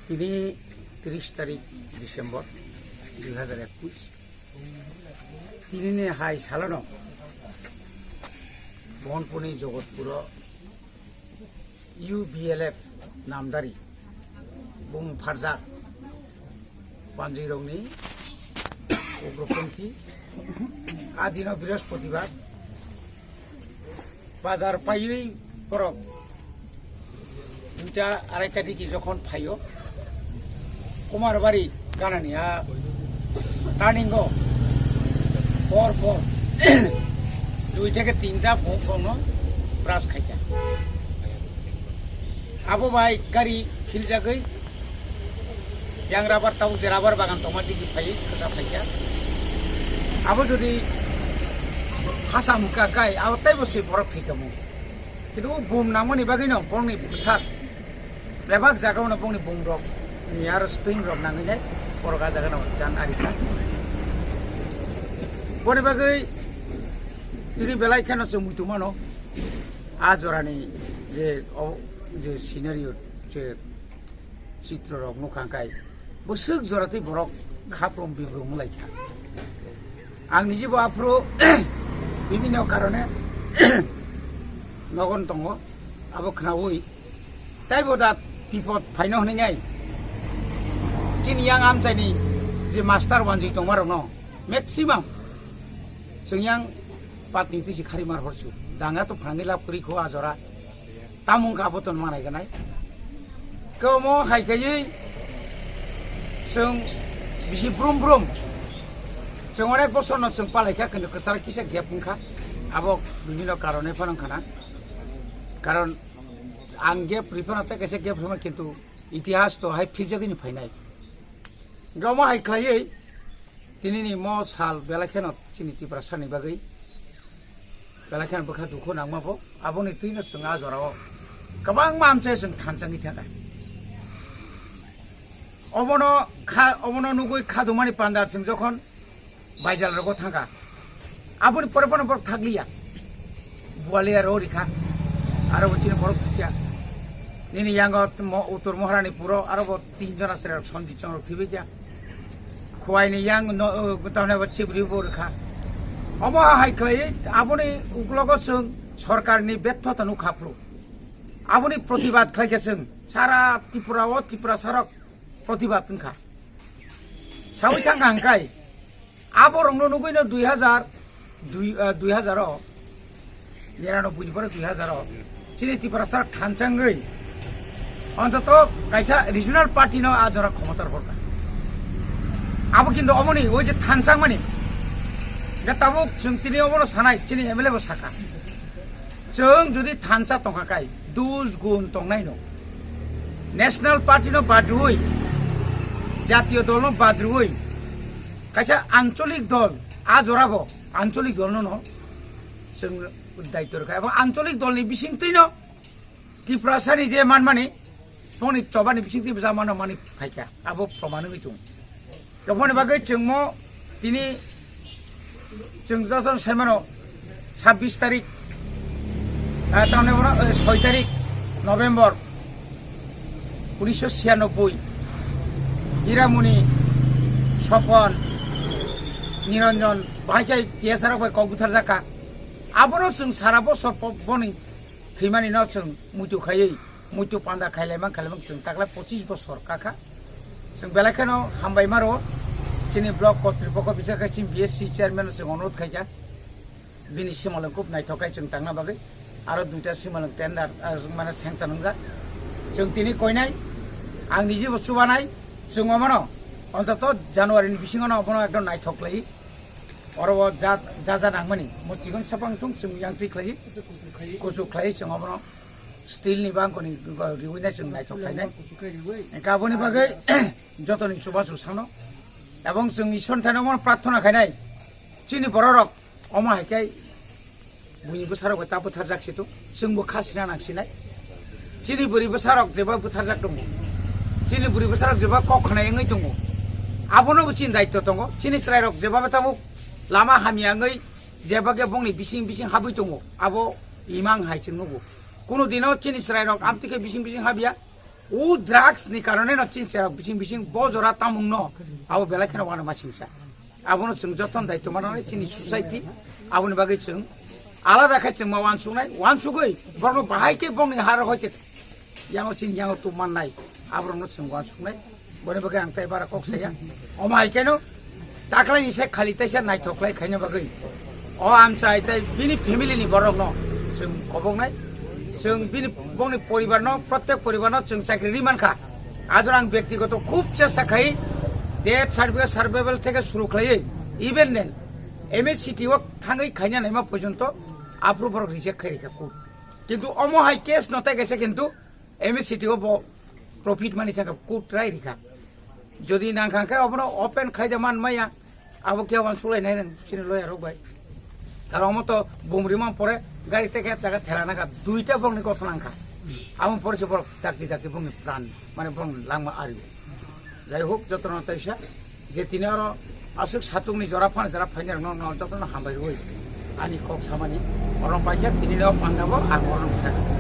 তিনি 30 তারিখ ডিসেম্বর 2021 তিনি হাই সালানো বনপনি জগৎপুর UBLF নামদারি বুং ফারজাক পাঞ্জিরংনি উগ্রপন্থী আদিন বৃহস্পতিবার বাজার পাইयै পরব 2টা 2:30 দিকে যখন ফাইও কুমারবাড়ি গানানিয়া টার্নিং পর 2 থেকে 3টা ভোগ ব্রাশ খাইয়া আবো ভাই গাড়ি খিলজাগৈ yang rabar tahu je rabar bagan toma digi phai khasa phaiya abo jodi hasa muka kai abo tai bosi borok thikamu kidu bum namoni bagai no bongni busat lebak jagao na bongni bum rok niar spring rok nangine poroga jaga no jan arika boni bagai tiri belai khano se muitumano ajorani je scenario je চিত্র rock নুখাঙ্কাই বসুক জরাতে বরক খাপ্রম বিব্রম লাইখা আং নিজেবো Afro বিভিন্ন কারণে নগন দङ আবো খনাউই তাইবো দা বিপদ ফাইনো হনাই চিনি yang আমচাইনি যে master ওয়ানজি দङার ন ম্যাক্সিমাম जोंयां पातनि तिसि खारिमार हरसु दाङा तो फ्रांगि लाब करिखौ आजरा तामुं गाबोतन मानाय गनाय Kamu hai kayi, seng bisi brum, seng orang bosan nak seng palai kah kena kesal kisah gap pungka, abok begini karone panang kana, karon angge prefer nanti kisah gap rumah kintu itihas to hai fijak ini finai, kamu hai kayi, tini ni mau sal belakan cini Tiprasa ni bagai, belakan berkat duku nama po, abon itu ini seng azorau, kabang mam saya seng tancang itu ada. অবনো নুগুই খাদুমানি পান্দা जों যখন বাইজাল রগো থাকা আপনি পরে পর থাকলিয়া বুয়ালিয়ার রিখা আর বচিন বরফ থিয়া নিনি ইয়াঙ্গ উত্তর মহারানী পুরো আর 3 জন আছে সঞ্জিত চন্দ্র থিবে গিয়া খোয়াইনি ইয়াং তাহলে বচ্চি বুড়িবো রেখা অবহা হাইখ্লাই আপনি উকলগ जों সরকারনি ব্যর্থতা নুখাপ্রো আপনি প্রতিবাদ খাইগেছেন সারা ত্রিপুরা সারক प्रतिबाद तंखा सावै थांगा हांखाय आबरंनो नुगैनो 2000 99 2000 चिनि तिप्रासा थानचांगै अन्तत कायसा रिजनल पार्टी न आजरा क्षमतार हरका आबो किन्तु अमनि ओइ जे थानचां माने गताबो जों तिनि अमनो सानाय चिनि एमएलए बो साका जों जुदि थानचा तंखाखाय दुज गुण तंनाय न नेशनल पार्टी न बादुइ জাতীয় দল বাদ্রুই কাইসা আঞ্চলিক দল আজরাবো আঞ্চলিক দল ন जों দায়িত্ব রাখা এবং আঞ্চলিক দলনি বিসিংতৈন ত্রিপ্রাসানি যে মানমানি পনি চবানি বিসিংতি জামানো মানি ফাইকা আবো প্রমাণ হইতুম তখন বাগৈ जों তিনি जों যখন সেমানো 26 তারিখ তাহলে 6 তারিখ নভেম্বর 1996 হিরামণি স্বপন নিরঞ্জন ভাইকাই টিএসআর কম্পিউটার জাকা আবনো जों सारा बसर बनि थैमानि न जों मुतु खायै मुतु पान्दा खायलायमां जों ताग्ला 25 बसर काका जों बेलाखानो हामबाय मारो चिनि ब्लक कर्तृपक्ष बिसाखासिम BSC चेयारमेन जों अनुरोध खायजा बिनि सिमालंखौ नायथकाय जों तांना बागै आरो 2टा सिमालं टेन्डार माने सेंसन नंजा जों तिनि कयनाय आं निजे बसुबानाय जों अमनो अन्तत जानुवारिनि बिसिङाव अमनो एकदम नायथक्लाय अरब जा नांगमानि मस्तिगन सापांथुं जों यांत्रि खाय कुसु खाय जों अमनो स्टिलनि बांखनि रिउइना जों नायथक्लायनाय गाबोनि बागै जतनि सुबासु सानो এবং जों ईश्वर थानाव प्रार्थना खायनाय चिनि बररक अमा हायखाय बुनिबो सारक ता बुथार जाखसितो जोंबो खासिना नांसिनाय चिनि बुरिबो सारक जेबा बुथार जाक दङ चिनि बुरिबो सारक जेबा कखनायङै दङ आबोनो चिनि दायित्व दङ चिनि स्रायरक जेबा बाथामु लामा हामियाङै जेबागे बंनि बिसिं हाबै दङ आबो इमां हायसिं नगो कोनो दिनाव चिनि स्रायरक आमतिके बिसिं हाबिया ও ড্রাগস নি কারণে ন চিংসারা বিচিং বিচিং বজরা তামুং ন আবো বেলাখানে ওয়ানা মাসিংসা আবনো जों যতন দায়িত্ব মানাनै চিনি সোসাইটি আবনি বাগै जों আলাদা খাই जों মাওয়ান সুনাই ওয়ান সুগৈ বরং বাহাইকে বংনি হার হইতে yang sing yang tu manai abrong no sing wan sunai bone bagai ang tai bara kok saya omai keno taklai ni se khali tai se nai thoklai khaina bagai o am chai tai bini family ni borong no sing kobong nai sing bini bongni poribar no prottek poribar no sing chakri riman kha ajor ang ব্যক্তিগত খুব চেষ্টা খাই death service survival থেকে শুরু খাই even then এমএসসিটি ও থাঙ্গই খাইনা নাইমা পর্যন্ত আপ্রুভার reject খাই রেখা কোর্ট কিন্তু অমহাই কেস নতে গেছে কিন্তু MSCT ও প্রফিট মানি থাকা কুটরাই রেখা যদি না খাঙ্কা অবনো ওপেন খাইদে মান মাইয়া আবো কেউ আন সুলাই নাই সিনে লয়া রোগ ভাই কারণ আমার তো বুমরিমা পরে গাড়ি থেকে এক জায়গা ঠেলা নাকা দুইটা বংনি গঠন নাঙ্কা আমার পরে বড় ডাকতে ডাকতে বংনি প্রাণ মানে বং লাংমা আরিব যাই হোক যত্ন তাইসা যে তিনি আরো আসুক সাতুংনি জরা ফাইনার যত্ন হামবাই রই আনি কক সামানি অরম পাইয়া তিনি পাঙ্গাবো আর অরম থাকা